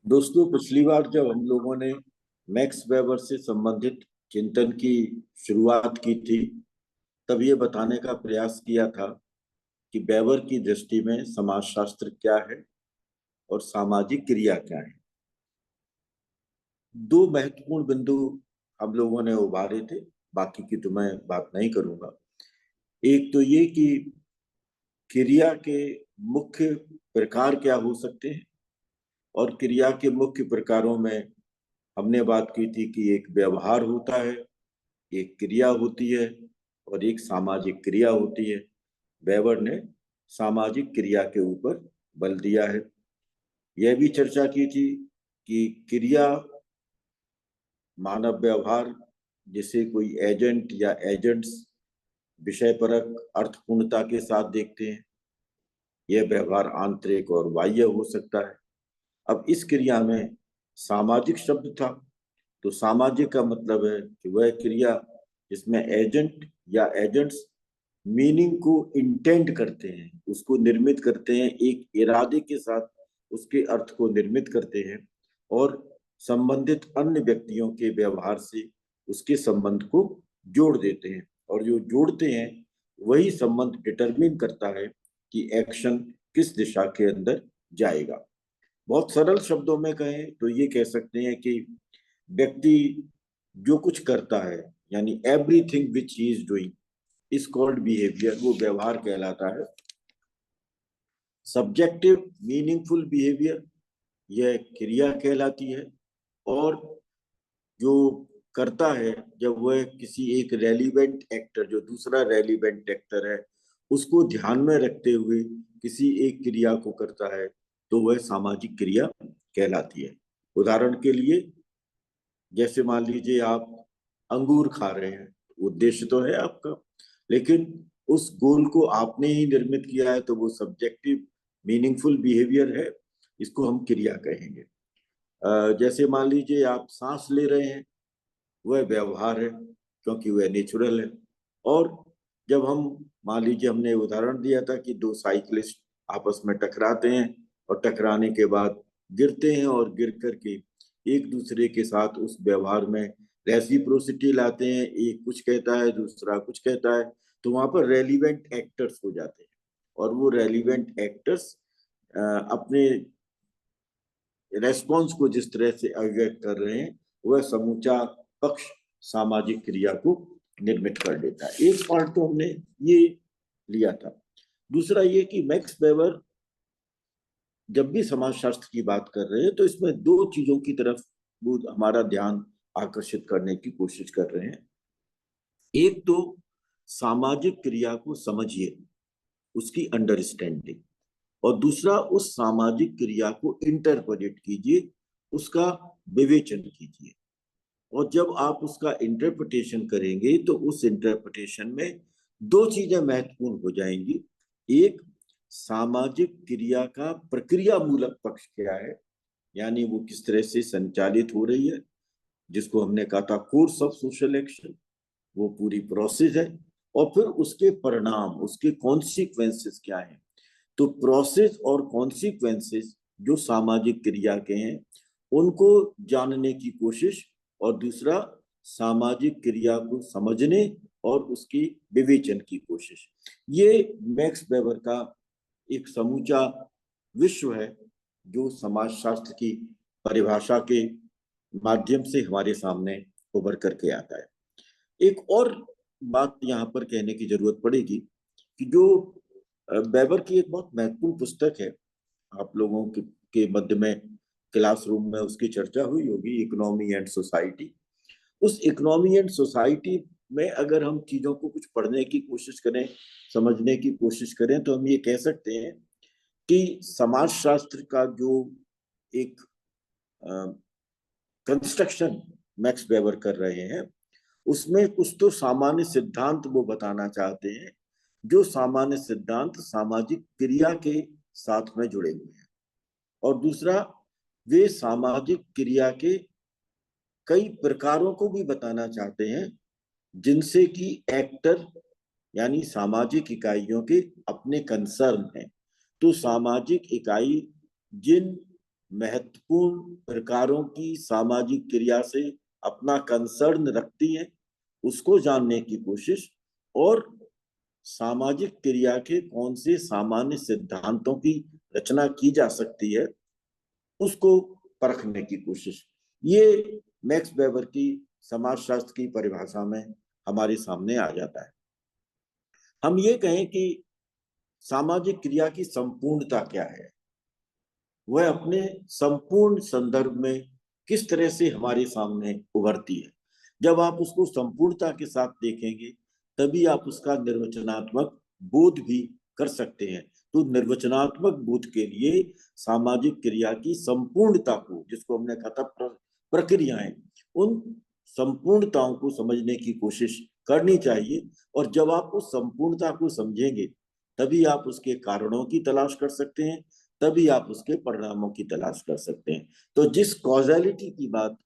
दोस्तों, पिछली बार जब हम लोगों ने मैक्स वेबर से संबंधित चिंतन की शुरुआत की थी, तब ये बताने का प्रयास किया था कि वेबर की दृष्टि में समाजशास्त्र क्या है और सामाजिक क्रिया क्या है। दो महत्वपूर्ण बिंदु हम लोगों ने उभारे थे, बाकी की तो मैं बात नहीं करूंगा। एक तो ये कि क्रिया के मुख्य प्रकार क्या हो सकते हैं, और क्रिया के मुख्य प्रकारों में हमने बात की थी कि एक व्यवहार होता है, एक क्रिया होती है और एक सामाजिक क्रिया होती है। वेबर ने सामाजिक क्रिया के ऊपर बल दिया है। यह भी चर्चा की थी कि क्रिया मानव व्यवहार, जिसे कोई एजेंट या एजेंट्स विषय परक अर्थपूर्णता के साथ देखते हैं, यह व्यवहार आंतरिक और बाह्य हो सकता है। अब इस क्रिया में सामाजिक शब्द था, तो सामाजिक का मतलब है कि वह क्रिया जिसमें एजेंट या एजेंट्स मीनिंग को इंटेंड करते हैं, उसको निर्मित करते हैं, एक इरादे के साथ उसके अर्थ को निर्मित करते हैं और संबंधित अन्य व्यक्तियों के व्यवहार से उसके संबंध को जोड़ देते हैं। और जो जोड़ते हैं वही संबंध डिटरमिन करता है कि एक्शन किस दिशा के अंदर जाएगा। बहुत सरल शब्दों में कहें तो ये कह सकते हैं कि व्यक्ति जो कुछ करता है, यानी everything which he is doing is called behaviour, वो व्यवहार कहलाता है। सब्जेक्टिव मीनिंगफुल बिहेवियर, यह क्रिया कहलाती है। और जो करता है, जब वह किसी एक रेलिवेंट एक्टर, जो दूसरा रेलिवेंट एक्टर है, उसको ध्यान में रखते हुए किसी एक क्रिया को करता है, तो वह सामाजिक क्रिया कहलाती है। उदाहरण के लिए, जैसे मान लीजिए आप अंगूर खा रहे हैं, उद्देश्य तो है आपका, लेकिन उस गोल को आपने ही निर्मित किया है, तो वो सब्जेक्टिव मीनिंगफुल बिहेवियर है, इसको हम क्रिया कहेंगे। जैसे मान लीजिए आप सांस ले रहे हैं, वह व्यवहार है क्योंकि वह नेचुरल है। और जब हम, मान लीजिए हमने उदाहरण दिया था कि दो साइकिलिस्ट आपस में टकराते हैं और टकराने के बाद गिरते हैं, और गिर करके एक दूसरे के साथ उस व्यवहार में रेसिप्रोसिटी लाते हैं, एक कुछ कहता है दूसरा कुछ कहता है, तो वहां पर रेलिवेंट एक्टर्स हो जाते हैं। और वो रेलिवेंट एक्टर्स अपने रेस्पॉन्स को जिस तरह से अभिव्यक्त कर रहे हैं, वह समूचा पक्ष सामाजिक क्रिया को निर्मित कर देता है। एक पार्ट तो हमने ये लिया था। दूसरा ये कि मैक्स वेबर जब भी समाजशास्त्र की बात कर रहे हैं, तो इसमें दो चीजों की तरफ वो हमारा ध्यान आकर्षित करने की कोशिश कर रहे हैं। एक तो सामाजिक क्रिया को समझिए, उसकी अंडरस्टैंडिंग, और दूसरा उस सामाजिक क्रिया को इंटरप्रेट कीजिए, उसका विवेचन कीजिए। और जब आप उसका इंटरप्रिटेशन करेंगे, तो उस इंटरप्रिटेशन में दो चीजें महत्वपूर्ण हो जाएंगी। एक, सामाजिक क्रिया का प्रक्रिया मूलक पक्ष क्या है, यानी वो किस तरह से संचालित हो रही है, जिसको हमने कहा था कोर्स ऑफ सोशल एक्शन, वो पूरी प्रोसेस है। और फिर उसके परिणाम, उसके कॉन्सिक्वेंसेस क्या है। तो प्रोसेस और कॉन्सिक्वेंसेस जो सामाजिक क्रिया के हैं, उनको जानने की कोशिश, और दूसरा सामाजिक क्रिया को समझने और उसकी विवेचन की कोशिश। ये मैक्स वेबर का एक समूचा विश्व है, जो समाजशास्त्र की परिभाषा के माध्यम से हमारे सामने उभर करके आता है। एक और बात यहाँ पर कहने की जरूरत पड़ेगी कि जो वेबर की एक बहुत महत्वपूर्ण पुस्तक है, आप लोगों के मध्य में क्लासरूम में उसकी चर्चा हुई होगी, इकोनॉमी एंड सोसाइटी। उस इकोनॉमी एंड सोसाइटी में अगर हम चीजों को कुछ पढ़ने की कोशिश करें, समझने की कोशिश करें, तो हम ये कह सकते हैं कि समाजशास्त्र का जो एक कंस्ट्रक्शन मैक्स वेबर कर रहे हैं, उसमें कुछ तो सामान्य सिद्धांत वो बताना चाहते हैं, जो सामान्य सिद्धांत सामाजिक क्रिया के साथ में जुड़े हुए हैं। और दूसरा, वे सामाजिक क्रिया के कई प्रकारों को भी बताना चाहते हैं, जिनसे कि एक्टर, यानी सामाजिक इकाइयों के अपने कंसर्न हैं। तो सामाजिक इकाई जिन महत्वपूर्ण प्रकारों की सामाजिक क्रिया से अपना कंसर्न रखती हैं, उसको जानने की कोशिश, और सामाजिक क्रिया के कौन से सामान्य सिद्धांतों की रचना की जा सकती है उसको परखने की कोशिश। ये मैक्स वेबर की समाजशास्त्र की परिभाषा में हमारे सामने आ जाता है। हम ये कहें कि सामाजिक क्रिया की संपूर्णता क्या है, वह अपने संपूर्ण संदर्भ में किस तरह से हमारे सामने उभरती है। जब आप उसको संपूर्णता के साथ देखेंगे तभी आप उसका निर्वचनात्मक बोध भी कर सकते हैं। तो निर्वचनात्मक बोध के लिए सामाजिक क्रिया की संपूर्णता को, जिसको हमने कहा था प्रक्रियाएं, उन संपूर्णताओं को समझने की कोशिश करनी चाहिए। और जब आप उस संपूर्णता को समझेंगे तभी आप उसके कारणों की तलाश कर सकते हैं, तभी आप उसके परिणामों की तलाश कर सकते हैं। तो जिस कॉजैलिटी की बात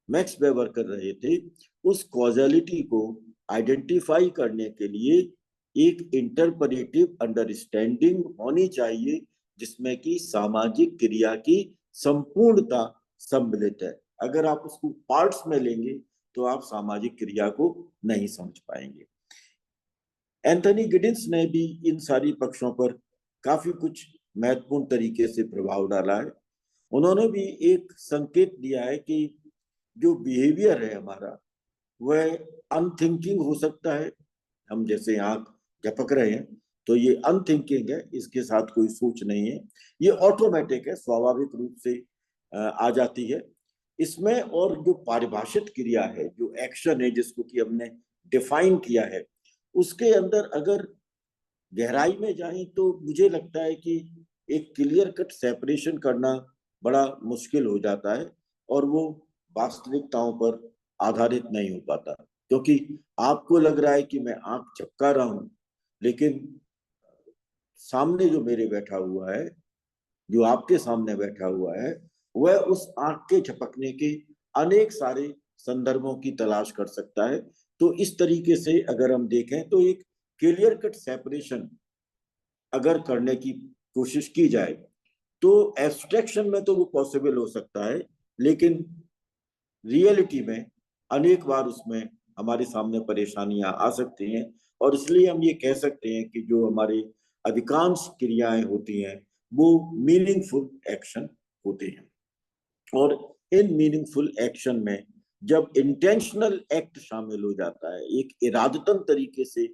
मैक्स वेबर कर रहे थे, उस कॉजैलिटी को आइडेंटिफाई करने के लिए एक इंटरप्रेटिव अंडरस्टैंडिंग होनी चाहिए, जिसमें कि सामाजिक क्रिया की संपूर्णता सम्मिलित है। अगर आप उसको पार्ट्स में लेंगे तो आप सामाजिक क्रिया को नहीं समझ पाएंगे। एंथनी गिडिंस ने भी इन सारी पक्षों पर काफी कुछ महत्वपूर्ण तरीके से प्रभाव डाला है। उन्होंने भी एक संकेत दिया है कि जो बिहेवियर है हमारा, वह अनथिंकिंग हो सकता है। हम जैसे आंख झपक रहे हैं तो ये अनथिंकिंग है, इसके साथ कोई सोच नहीं है, ये ऑटोमेटिक है, स्वाभाविक रूप से आ जाती है इसमें। और जो पारिभाषित क्रिया है, जो एक्शन है, जिसको कि हमने डिफाइन किया है, उसके अंदर अगर गहराई में जाएं तो मुझे लगता है कि एक क्लियर कट सेपरेशन करना बड़ा मुश्किल हो जाता है, और वो वास्तविकताओं पर आधारित नहीं हो पाता। क्योंकि आपको लग रहा है कि मैं आंख झपका रहा हूं, लेकिन सामने जो मेरे बैठा हुआ है, जो आपके सामने बैठा हुआ है, वह उस आंख के झपकने के अनेक सारे संदर्भों की तलाश कर सकता है। तो इस तरीके से अगर हम देखें तो एक क्लियर कट सेपरेशन अगर करने की कोशिश की जाए तो एब्स्ट्रैक्शन में तो वो पॉसिबल हो सकता है, लेकिन रियलिटी में अनेक बार उसमें हमारे सामने परेशानियां आ सकती हैं। और इसलिए हम ये कह सकते हैं कि जो हमारी अधिकांश क्रियाएं होती हैं वो मीनिंगफुल एक्शन होते हैं। और इन मीनिंगफुल एक्शन में जब इंटेंशनल एक्ट शामिल हो जाता है, एक इरादतन तरीके से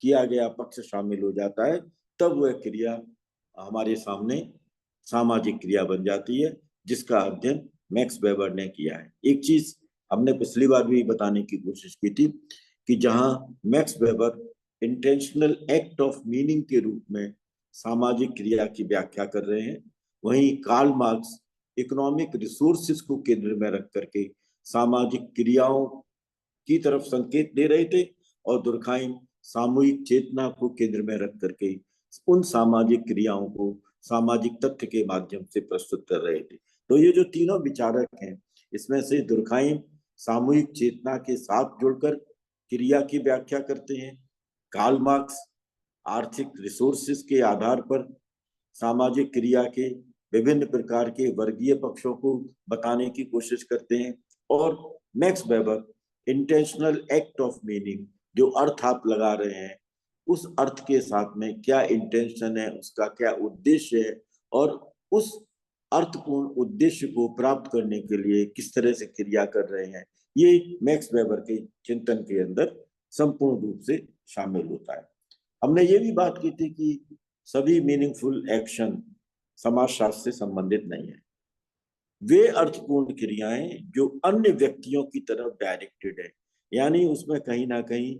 किया गया पक्ष शामिल हो जाता है, तब वह क्रिया हमारे सामने सामाजिक क्रिया बन जाती है, जिसका अध्ययन मैक्स वेबर ने किया है। एक चीज हमने पिछली बार भी बताने की कोशिश की थी कि जहां max weber intentional act of meaning के रूप में सामाजिक क्रिया की व्याख्या कर रहे हैं, वहीं कार्ल मार्क्स इकोनॉमिक रिसोर्सेज को केंद्र में रख करके सामाजिक क्रियाओं की तरफ संकेत दे रहे थे, और दुर्खाइम सामूहिक चेतना को केंद्र में रख करके उन सामाजिक क्रियाओं को सामाजिक तथ्य के माध्यम से प्रस्तुत कर रहे थे। तो ये जो तीनों विचारक हैं, इसमें से दुर्खाइम सामूहिक चेतना के साथ जुड़कर क्रिया की व्याख्या करते हैं, कार्ल मार्क्स आर्थिक रिसोर्सेज के आधार पर सामाजिक क्रिया के विभिन्न प्रकार के वर्गीय पक्षों को बताने की कोशिश करते हैं, और max weber intentional act of meaning, जो अर्थ आप लगा रहे हैं, उस अर्थ के साथ में क्या इंटेंशन है, उसका क्या उद्देश्य है, और उस अर्थपूर्ण उद्देश्य को प्राप्त करने के लिए किस तरह से क्रिया कर रहे हैं, ये मैक्स वेबर के चिंतन के अंदर संपूर्ण रूप से शामिल होता है। हमने ये भी बात की थी कि सभी मीनिंगफुल एक्शन समाजशास्त्र से संबंधित नहीं है। वे अर्थपूर्ण क्रियाएं जो अन्य व्यक्तियों की तरफ डायरेक्टेड है, यानी उसमें कहीं ना कहीं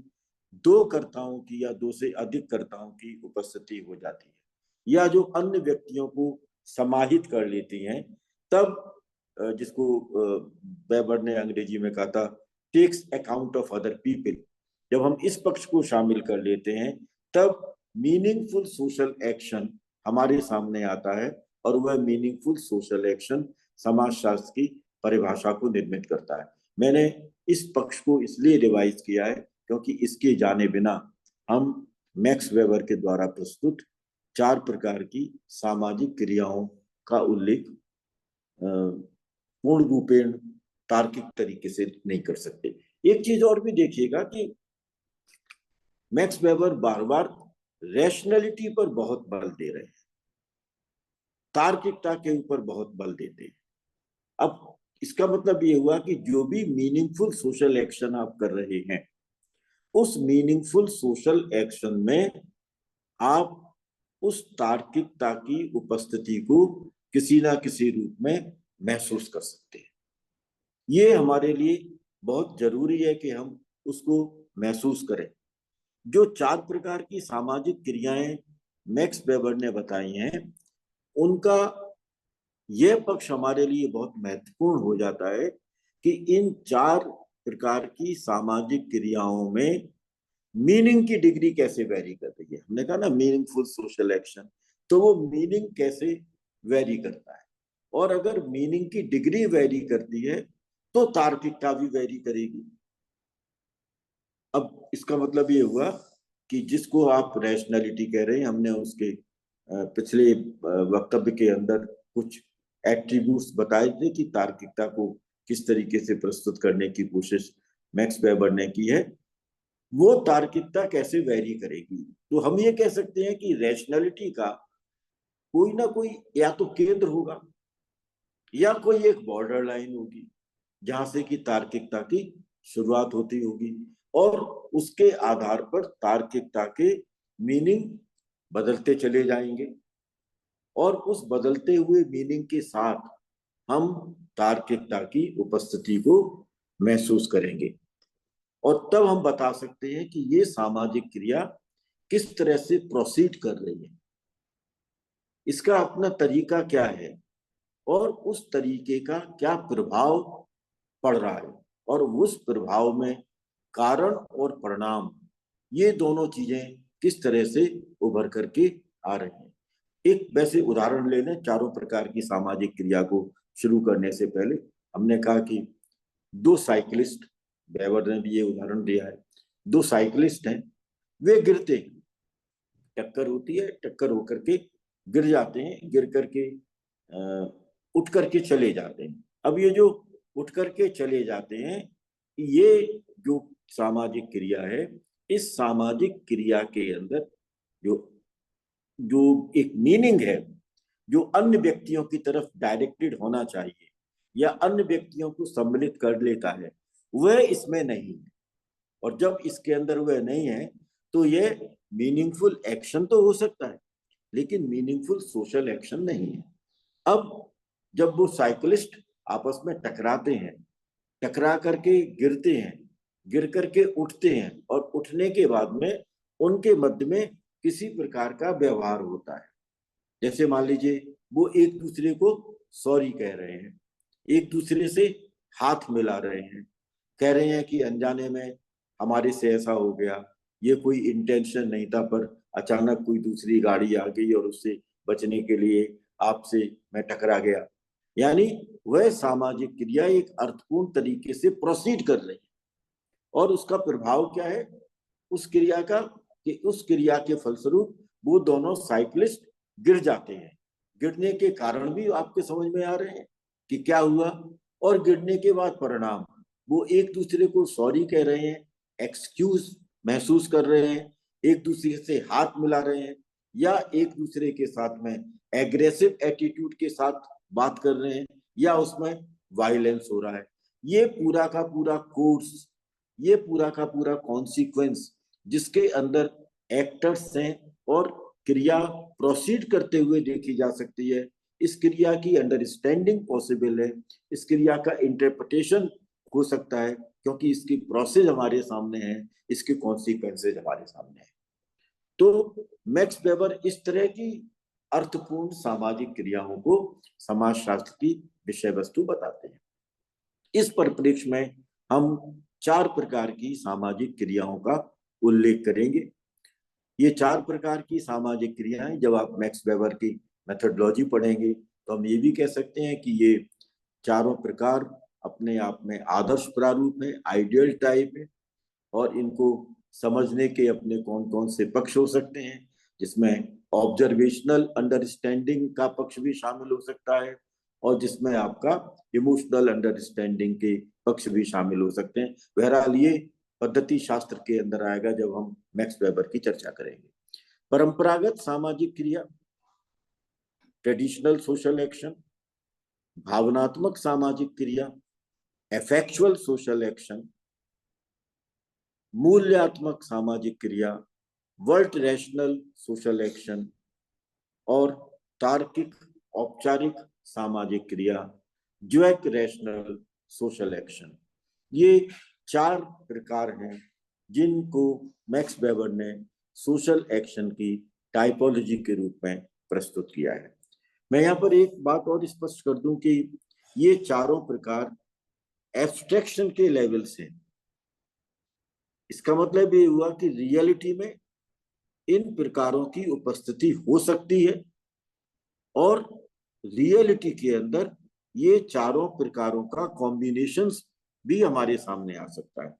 दो कर्ताओं की या दो से अधिक कर्ताओं की उपस्थिति हो जाती है, या जो अन्य व्यक्तियों को समाहित कर लेती हैं, तब जिसको वेबर ने अंग्रेजी में कहा था takes account of other people, जब हम इस पक्ष को शामिल कर लेते हैं तब मीनिंगफुल सोशल एक्शन हमारे सामने आता है, और वह मीनिंगफुल सोशल एक्शन समाजशास्त्र की परिभाषा को निर्मित करता है। मैंने इस पक्ष को इसलिए रिवाइज किया है क्योंकि इसके जाने बिना हम मैक्स वेबर के द्वारा प्रस्तुत 4 प्रकार की सामाजिक क्रियाओं का उल्लेख पूर्ण रूपेण तार्किक तरीके से नहीं कर सकते। एक चीज और भी देखिएगा कि मैक्स वेबर बार बार रैशनैलिटी पर बहुत बल दे रहे हैं, तार्किकता के ऊपर बहुत बल देते हैं। अब इसका मतलब ये हुआ कि जो भी मीनिंगफुल सोशल एक्शन आप कर रहे हैं, उस मीनिंगफुल सोशल एक्शन में आप उस तार्किकता की उपस्थिति को किसी ना किसी रूप में महसूस कर सकते हैं। ये हमारे लिए बहुत जरूरी है कि हम उसको महसूस करें। जो 4 प्रकार की सामाजिक क्रियाएं मैक्स वेबर ने बताई हैं, उनका यह पक्ष हमारे लिए बहुत महत्वपूर्ण हो जाता है कि इन 4 प्रकार की सामाजिक क्रियाओं में मीनिंग की डिग्री कैसे वेरी कर रही है। हमने कहा ना मीनिंगफुल सोशल एक्शन, तो वो मीनिंग कैसे वेरी करता है, और अगर मीनिंग की डिग्री वेरी करती है तो तार्किकता भी वेरी करेगी। अब इसका मतलब ये हुआ कि जिसको आप रैशनैलिटी कह रहे हैं, हमने उसके पिछले वक्तव्य के अंदर कुछ एट्रीब्यूट्स बताए थे कि तार्किकता को किस तरीके से प्रस्तुत करने की कोशिश मैक्स वेबर ने की है। वो तार्किकता कैसे वेरी करेगी, तो हम ये कह सकते हैं कि रैशनैलिटी का कोई ना कोई या तो केंद्र होगा या कोई एक बॉर्डर लाइन होगी जहां से कि तार्किकता की शुरुआत होती होगी, और उसके आधार पर तार्किकता के मीनिंग बदलते चले जाएंगे, और उस बदलते हुए मीनिंग के साथ हम तार्किकता की उपस्थिति को महसूस करेंगे, और तब हम बता सकते हैं कि ये सामाजिक क्रिया किस तरह से प्रोसीड कर रही है, इसका अपना तरीका क्या है, और उस तरीके का क्या प्रभाव पड़ रहा है, और उस प्रभाव में कारण और परिणाम, ये दोनों चीजें किस तरह से उभर करके आ रही हैं। एक वैसे उदाहरण ले लें, चारों प्रकार की सामाजिक क्रिया को शुरू करने से पहले हमने कहा कि 2 साइकिलिस्ट, वेबर ने भी ये उदाहरण दिया है, 2 साइकिलिस्ट हैं, वे गिरते हैं, टक्कर होती है, टक्कर होकर के गिर जाते हैं, गिर करके उठ करके चले जाते हैं। अब ये जो उठ करके चले जाते हैं, ये जो सामाजिक क्रिया है, इस सामाजिक क्रिया के अंदर जो जो एक मीनिंग है, जो अन्य व्यक्तियों की तरफ डायरेक्टेड होना चाहिए या अन्य व्यक्तियों को सम्मिलित कर लेता है, वह इसमें नहीं है। और जब इसके अंदर वह नहीं है, तो यह मीनिंगफुल एक्शन तो हो सकता है, लेकिन मीनिंगफुल सोशल एक्शन नहीं है। अब जब वो साइकिलिस्ट आपस में टकराते हैं, टकरा करके गिरते हैं, गिर करके उठते हैं, और उठने के बाद में उनके मध्य में किसी प्रकार का व्यवहार होता है। जैसे मान लीजिए वो एक दूसरे को सॉरी कह रहे हैं, एक दूसरे से हाथ मिला रहे हैं, कह रहे हैं कि अनजाने में हमारे से ऐसा हो गया, ये कोई इंटेंशन नहीं था, पर अचानक कोई दूसरी गाड़ी आ गई और उससे बचने के लिए आपसे मैं टकरा गया। यानी वह सामाजिक क्रिया एक अर्थपूर्ण तरीके से प्रोसीड कर रही है, और उसका प्रभाव क्या है उस क्रिया का, कि उस क्रिया के फलस्वरूप वो दोनों साइकिलिस्ट गिर जाते हैं। गिरने के कारण भी आपके समझ में आ रहे हैं कि क्या हुआ, और गिरने के बाद परिणाम, वो एक दूसरे को सॉरी कह रहे हैं, एक्सक्यूज महसूस कर रहे हैं, एक दूसरे से हाथ मिला रहे हैं, या एक दूसरे के साथ में एग्रेसिव एटीट्यूड के साथ बात कर रहे हैं, या उसमें वायलेंस हो रहा है। ये पूरा का पूरा कोर्स, ये पूरा का पूरा कॉन्सिक्वेंस जिसके अंदर एक्टर्स हैं और क्रिया प्रोसीड करते हुए देखी जा सकती है, इस क्रिया की अंडरस्टैंडिंग पॉसिबल है, इस क्रिया का इंटरप्रिटेशन हो सकता है, क्योंकि इसकी प्रोसेस हमारे सामने है, इसके कॉन्सिक्वेंसेज हमारे सामने है। तो मैक्स वेबर इस तरह की अर्थपूर्ण सामाजिक क्रियाओं को समाजशास्त्र की विषय वस्तु बताते हैं। इस परिप्रेक्ष्य में हम 4 प्रकार की सामाजिक क्रियाओं का उल्लेख करेंगे। ये 4 प्रकार की सामाजिक क्रियाएं, जब आप मैक्स वेबर की मेथोडोलॉजी पढ़ेंगे तो हम ये भी कह सकते हैं कि ये चारों प्रकार अपने आप में आदर्श प्रारूप है, आइडियल टाइप है, और इनको समझने के अपने कौन कौन से पक्ष हो सकते हैं, जिसमें ऑब्जर्वेशनल अंडरस्टैंडिंग का पक्ष भी शामिल हो सकता है, और जिसमें आपका इमोशनल अंडरस्टैंडिंग के पक्ष भी शामिल हो सकते हैं। बहरहाल ये पद्धति शास्त्र के अंदर आएगा जब हम मैक्स वेबर की चर्चा करेंगे। परंपरागत सामाजिक क्रिया, ट्रेडिशनल सोशल एक्शन, भावनात्मक सामाजिक क्रिया, एफेक्चुअल सोशल एक्शन, मूल्यात्मक सामाजिक क्रिया, वर्ल्ड रैशनल सोशल एक्शन और तार्किक औपचारिक सामाजिक क्रिया, ज्वैक रैशनल सोशल एक्शन। ये 4 प्रकार हैं जिनको मैक्स वेबर ने सोशल एक्शन की टाइपोलॉजी के रूप में प्रस्तुत किया है। मैं यहाँ पर एक बात और स्पष्ट कर दूं कि ये चारों प्रकार एब्स्ट्रैक्शन के लेवल से, इसका मतलब ये हुआ कि रियलिटी में इन प्रकारों की उपस्थिति हो सकती है और रियलिटी के अंदर ये चारों प्रकारों का कॉम्बिनेशंस भी हमारे सामने आ सकता है।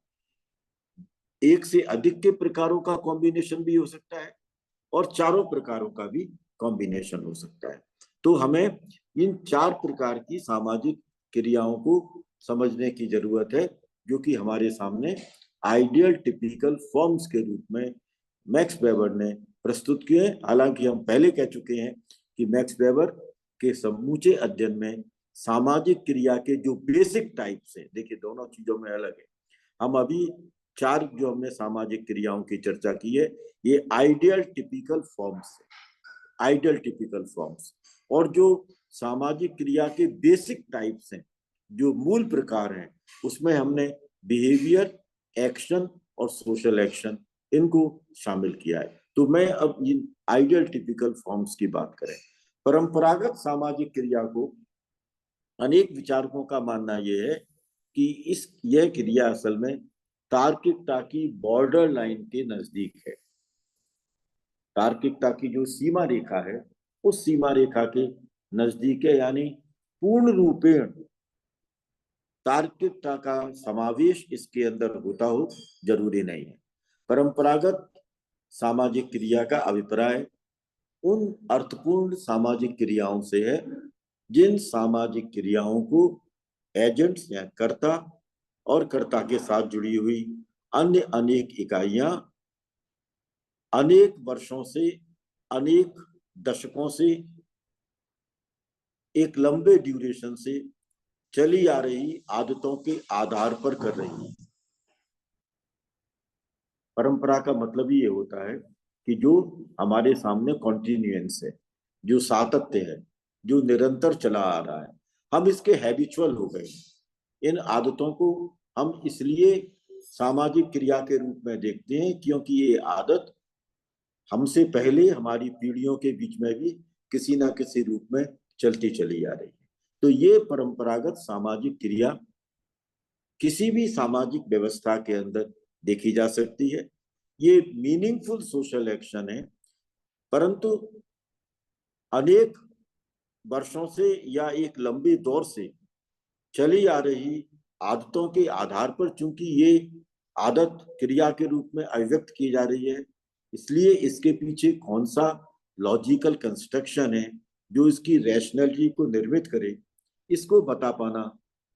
एक से अधिक के प्रकारों का कॉम्बिनेशन भी हो सकता है और चारों प्रकारों का भी कॉम्बिनेशन हो सकता है। तो हमें इन 4 प्रकार की सामाजिक क्रियाओं को समझने की जरूरत है जो कि हमारे सामने आइडियल टिपिकल फॉर्म्स के रूप में मैक्स वेबर ने प्रस्तुत किए। हालांकि हम पहले कह चुके हैं कि मैक्स वेबर के समूचे अध्ययन में सामाजिक क्रिया के जो बेसिक टाइप्स है, देखिए दोनों चीजों में अलग है। हम अभी 4 जो हमने सामाजिक क्रियाओं की चर्चा की है, ये आइडियल टिपिकल फॉर्म्स है, आइडियल टिपिकल फॉर्म्स। और जो सामाजिक क्रिया के बेसिक टाइप्स हैं, जो मूल प्रकार हैं, उसमें हमने बिहेवियर, एक्शन और सोशल एक्शन इनको शामिल किया है। तो मैं अब इन आइडियल टिपिकल फॉर्म्स की बात करें। परंपरागत सामाजिक क्रिया को अनेक विचारकों का मानना यह है कि यह क्रिया असल में तार्किकता की बॉर्डर लाइन के नजदीक है। तार्किकता की जो सीमा रेखा है उस सीमा रेखा के नजदीक है, यानी पूर्ण रूपेण तार्किकता का समावेश इसके अंदर होता हो जरूरी नहीं है। परंपरागत सामाजिक क्रिया का अभिप्राय उन अर्थपूर्ण सामाजिक क्रियाओं से है जिन सामाजिक क्रियाओं को एजेंट्स या कर्ता और कर्ता के साथ जुड़ी हुई अन्य अनेक इकाइयां अनेक वर्षों से, अनेक दशकों से, एक लंबे ड्यूरेशन से चली आ रही आदतों के आधार पर कर रही है। परंपरा का मतलब ही ये होता है कि जो हमारे सामने कॉन्टिन्यूएंस है, जो सातत्य है, जो निरंतर चला आ रहा है, हम इसके हैबिचुअल हो गए। इन आदतों को हम इसलिए सामाजिक क्रिया के रूप में देखते हैं क्योंकि ये आदत हमसे पहले हमारी पीढ़ियों के बीच में भी किसी ना किसी रूप में चलती चली आ रही है। तो ये परंपरागत सामाजिक क्रिया किसी भी सामाजिक व्यवस्था के अंदर देखी जा सकती है। ये मीनिंगफुल सोशल एक्शन है, परंतु अनेक वर्षों से या एक लंबे दौर से चली आ रही आदतों के आधार पर, चूंकि ये आदत क्रिया के रूप में अभिव्यक्त की जा रही है, इसलिए इसके पीछे कौन सा लॉजिकल कंस्ट्रक्शन है जो इसकी रैशनैलिटी को निर्मित करे, इसको बता पाना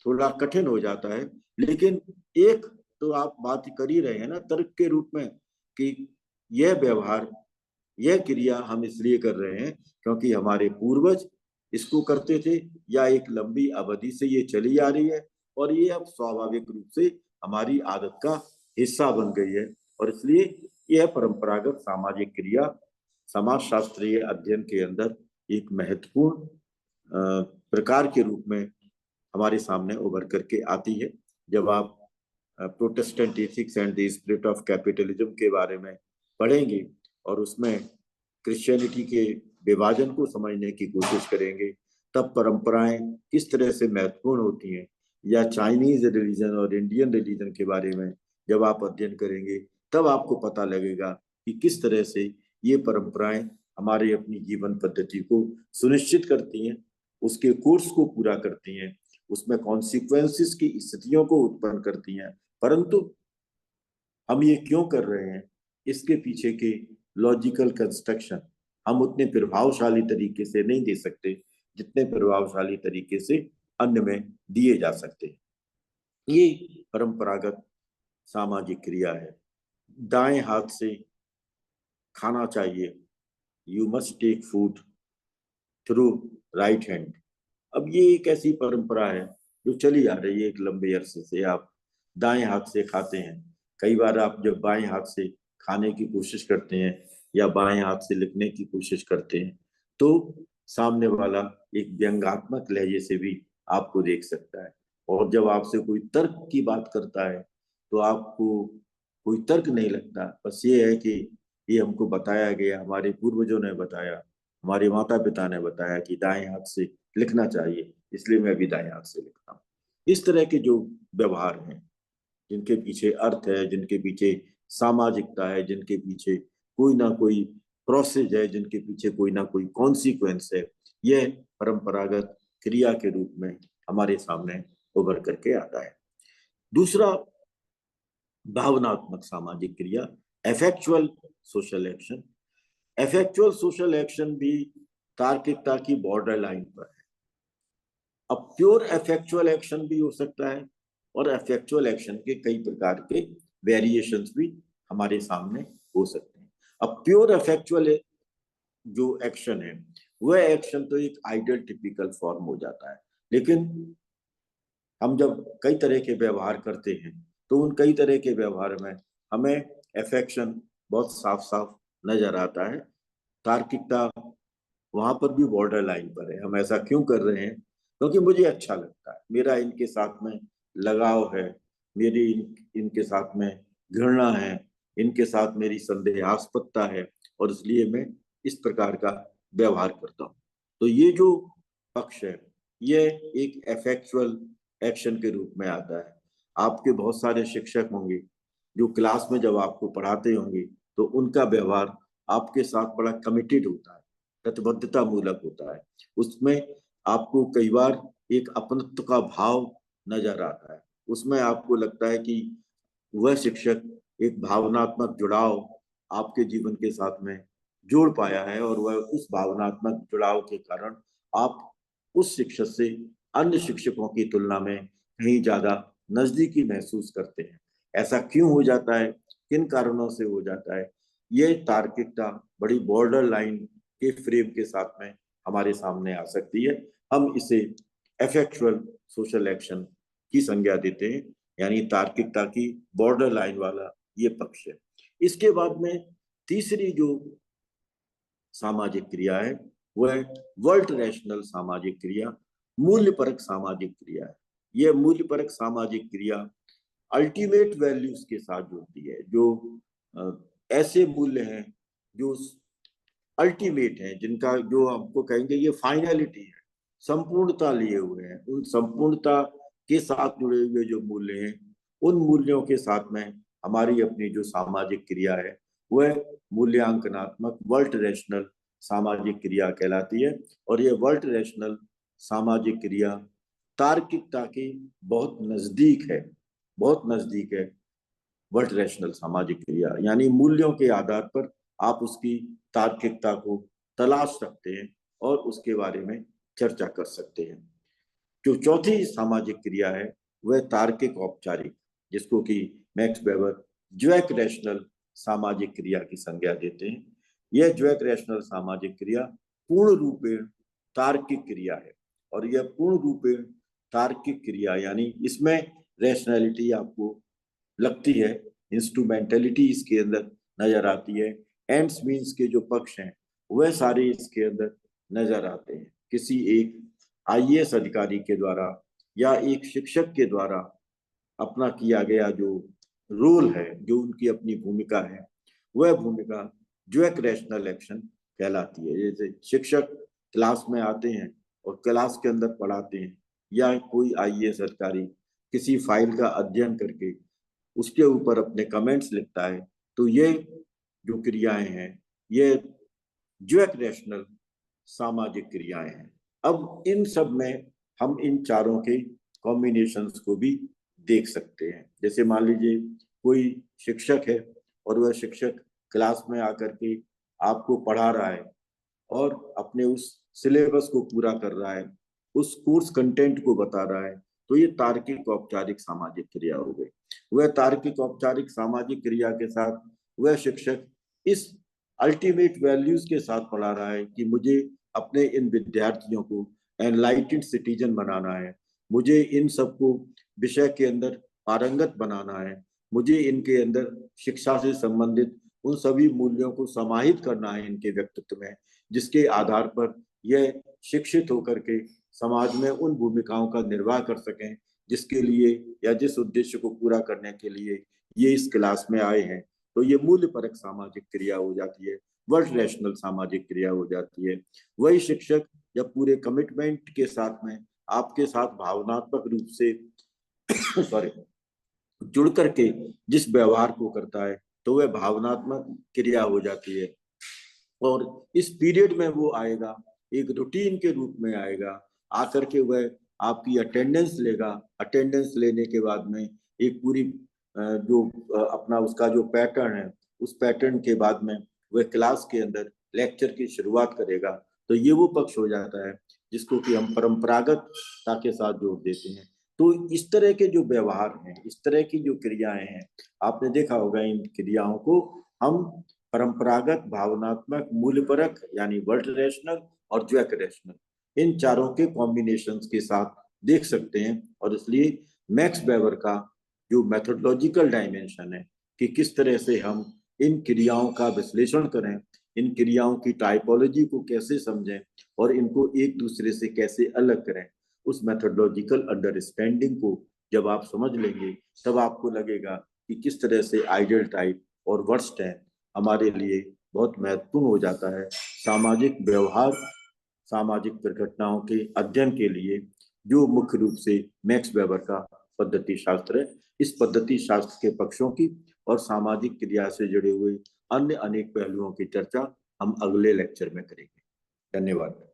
थोड़ा कठिन हो जाता है। लेकिन एक तो आप बात कर ही रहे हैं ना तर्क के रूप में कि यह व्यवहार, यह क्रिया हम इसलिए कर रहे हैं क्योंकि हमारे पूर्वज इसको करते थे या एक लंबी अवधि से ये चली आ रही है और ये अब स्वाभाविक रूप से हमारी आदत का हिस्सा बन गई है। और इसलिए यह परंपरागत सामाजिक क्रिया समाज शास्त्रीय अध्ययन के अंदर एक महत्वपूर्ण प्रकार के रूप में हमारे सामने उभर करके आती है। जब आप Protestant ethics and the spirit of capitalism के बारे में पढ़ेंगे और उसमें क्रिश्चियनिटी के विभाजन को समझने की कोशिश करेंगे, तब परंपराएं किस तरह से महत्वपूर्ण होती हैं, या चाइनीज रिलीजन और इंडियन रिलीजन के बारे में जब आप अध्ययन करेंगे तब आपको पता लगेगा कि किस तरह से ये परंपराएं हमारे अपनी जीवन पद्धति को सुनिश्चित करती हैं, उसके कोर्स को पूरा करती हैं, उसमें कॉन्सिक्वेंसेस की स्थितियों को उत्पन्न करती हैं। परंतु हम ये क्यों कर रहे हैं, इसके पीछे के लॉजिकल कंस्ट्रक्शन हम उतने प्रभावशाली तरीके से नहीं दे सकते जितने प्रभावशाली तरीके से अन्न में दिए जा सकते हैं। ये परंपरागत सामाजिक क्रिया है। दाएं हाथ से खाना चाहिए, you must take food through right hand. अब ये एक ऐसी परंपरा है जो चली आ रही है एक लंबे अरसे से। आप दाएं हाथ से खाते हैं। कई बार आप जब बाएं हाथ से खाने की कोशिश करते हैं या बाएं हाथ से लिखने की कोशिश करते हैं तो सामने वाला एक व्यंग्यात्मक लहजे से भी आपको देख सकता है। और जब आपसे कोई तर्क की बात करता है तो आपको कोई तर्क नहीं लगता, बस ये है कि ये हमको बताया गया, हमारे पूर्वजों ने बताया, हमारे माता पिता ने बताया कि दाएं हाथ से लिखना चाहिए, इसलिए मैं भी दाएं हाथ से लिखता हूँ। इस तरह के जो व्यवहार हैं, जिनके पीछे अर्थ है, जिनके पीछे सामाजिकता है, जिनके पीछे कोई ना कोई प्रोसेस है, जिनके पीछे कोई ना कोई कॉन्सिक्वेंस है, यह परंपरागत क्रिया के रूप में हमारे सामने उभर करके आता है। दूसरा, भावनात्मक सामाजिक क्रिया, एफेक्चुअल सोशल एक्शन। एफेक्चुअल सोशल एक्शन भी तार्किकता की बॉर्डर लाइन पर है। अब प्योर एफेक्चुअल एक्शन भी हो सकता है और एफेक्चुअल एक्शन के कई प्रकार के वेरिएशंस भी हमारे सामने हो सकते हैं। अब प्योर एफेक्चुअल जो एक्शन है वह एक्शन तो एक आइडियल टिपिकल फॉर्म हो जाता है, लेकिन हम जब कई तरह के व्यवहार करते हैं तो उन कई तरह के व्यवहार में हमें एफेक्शन बहुत साफ साफ नजर आता है। तार्किकता वहां पर भी बॉर्डर लाइन पर है। हम ऐसा क्यों कर रहे हैं? क्योंकि मुझे अच्छा लगता है, मेरा इनके साथ में लगाव है, मेरी इनके साथ में घृणा है, इनके साथ मेरी संदेहास्पदता है और इसलिए मैं इस प्रकार का व्यवहार करता हूँ। तो ये जो पक्ष है ये एक एफेक्चुअल एक्शन के रूप में आता है। आपके बहुत सारे शिक्षक होंगे जो क्लास में जब आपको पढ़ाते होंगे तो उनका व्यवहार आपके साथ बड़ा कमिटेड होता है, प्रतिबद्धता मूलक होता है। उसमें आपको कई बार एक अपनत्व का भाव नजर आता है। उसमें आपको लगता है कि वह शिक्षक एक भावनात्मक जुड़ाव आपके जीवन के साथ में जोड़ पाया है और वह उस भावनात्मक जुड़ाव के कारण आप उस शिक्षक से अन्य शिक्षकों की तुलना में कहीं ज्यादा नजदीकी महसूस करते हैं। ऐसा क्यों हो जाता है, किन कारणों से हो जाता है? ये तार्किकता बड़ी बॉर्डर लाइन के फ्रेम के साथ में हमारे सामने आ सकती है। हम इसे एफेक्चुअल सोशल एक्शन की संज्ञा देते हैं, यानी तार्किकता की बॉर्डर लाइन वाला ये पक्ष है। इसके बाद में तीसरी जो सामाजिक क्रिया है वह वर्ल्ड रैशनल सामाजिक क्रिया, मूल्य परक सामाजिक क्रिया है। यह मूल्य परक सामाजिक क्रिया अल्टीमेट वैल्यूज के साथ जुड़ती है, जो ऐसे मूल्य हैं जो अल्टीमेट है, जिनका जो आपको कहेंगे ये फाइनलिटी है, संपूर्णता लिए हुए हैं। उन संपूर्णता के साथ जुड़े हुए जो मूल्य हैं उन मूल्यों के साथ में हमारी अपनी जो सामाजिक क्रिया है वह मूल्यांकनात्मक वर्ल्ड रैशनल सामाजिक क्रिया कहलाती है। और ये वर्ल्ड रैशनल सामाजिक क्रिया तार्किकता के बहुत नजदीक है, बहुत नजदीक है। वर्ल्ड रैशनल सामाजिक क्रिया यानी मूल्यों के आधार पर आप उसकी तार्किकता को तलाश सकते हैं और उसके बारे में चर्चा कर सकते हैं। जो चौथी सामाजिक क्रिया है वह तार्किक औपचारिक, जिसको कि मैक्स वेबर ज्वैक रैशनल सामाजिक क्रिया की संज्ञा देते हैं। यह ज्वैक रैशनल सामाजिक क्रिया पूर्ण रूपेण तार्किक क्रिया है और यह पूर्ण रूपेण तार्किक क्रिया यानी इसमें रैशनैलिटी आपको लगती है, इंस्ट्रूमेंटेलिटी इसके अंदर नजर आती है, एंड्स मीन्स के जो पक्ष हैं वह सारे इसके अंदर नजर आते हैं। किसी एक आईएएस अधिकारी के द्वारा या एक शिक्षक के द्वारा अपना किया गया जो रोल है, जो उनकी अपनी भूमिका है, वह भूमिका जो एक रैशनल एक्शन कहलाती है। जैसे शिक्षक क्लास में आते हैं और क्लास के अंदर पढ़ाते हैं या कोई आईएएस अधिकारी किसी फाइल का अध्ययन करके उसके ऊपर अपने कमेंट्स लिखता है, तो ये जो क्रियाएं हैं ये जो एक रैशनल सामाजिक क्रियाएं हैं। अब इन सब में हम इन चारों के कॉम्बिनेशंस को भी देख सकते हैं। जैसे मान लीजिए कोई शिक्षक है और वह शिक्षक क्लास में आकर के आपको पढ़ा रहा है और अपने उस सिलेबस को पूरा कर रहा है, उस कोर्स कंटेंट को बता रहा है, तो ये तार्किक औपचारिक सामाजिक क्रिया हो गई। वह तार्किक औपचारिक सामाजिक क्रिया के साथ वह शिक्षक इस अल्टीमेट वैल्यूज के साथ पढ़ा रहा है कि मुझे अपने इन विद्यार्थियों को एनलाइटेड सिटीजन बनाना है, मुझे इन सबको विषय के अंदर पारंगत बनाना है, मुझे इनके अंदर शिक्षा से संबंधित उन सभी मूल्यों को समाहित करना है इनके व्यक्तित्व में, जिसके आधार पर यह शिक्षित होकर के समाज में उन भूमिकाओं का निर्वाह कर सकें जिसके लिए या जिस उद्देश्य को पूरा करने के लिए ये इस क्लास में आए हैं। तो ये मूल्य परक सामाजिक क्रिया हो जाती है, वर्ड रैशनल सामाजिक क्रिया हो जाती है। वही शिक्षक जब पूरे कमिटमेंट के साथ में आपके साथ भावनात्मक रूप से सॉरी जुड़ करके जिस व्यवहार को करता है तो वह भावनात्मक क्रिया हो जाती है। और इस पीरियड में वो आएगा, एक रूटीन के रूप में आएगा, आकर के वह आपकी अटेंडेंस लेगा। अटेंडेंस लेने के बाद में एक पूरी जो अपना उसका जो पैटर्न है, उस पैटर्न के बाद में वह क्लास के अंदर लेक्चर की शुरुआत करेगा। तो ये वो पक्ष हो जाता है जिसको कि हम परंपरागतता के साथ जोड़ देते हैं। तो इस तरह के जो व्यवहार हैं, इस तरह की जो क्रियाएं हैं, आपने देखा होगा इन क्रियाओं को हम परंपरागत, भावनात्मक, मूल्यपरक यानी वर्ड रैशनल और ज्वैक रैशनल, इन चारों के कॉम्बिनेशन के साथ देख सकते हैं। और इसलिए मैक्स वेबर का जो मेथोडोलॉजिकल डायमेंशन है कि किस तरह से हम इन क्रियाओं का विश्लेषण करें, इन क्रियाओं की टाइपोलॉजी को कैसे समझें और इनको एक दूसरे से कैसे अलग करें, उस मेथोडोलॉजिकल अंडरस्टैंडिंग को जब आप समझ लेंगे तब आपको लगेगा कि किस तरह से आइडियल टाइप और वर्स्ट है हमारे लिए बहुत महत्वपूर्ण हो जाता है सामाजिक व्यवहार, सामाजिक दुर्घटनाओं के अध्ययन के लिए, जो मुख्य रूप से मैक्स वेबर का पद्धति शास्त्र है। इस पद्धति शास्त्र के पक्षों की और सामाजिक क्रिया से जुड़े हुए अन्य अनेक पहलुओं की चर्चा हम अगले लेक्चर में करेंगे। धन्यवाद।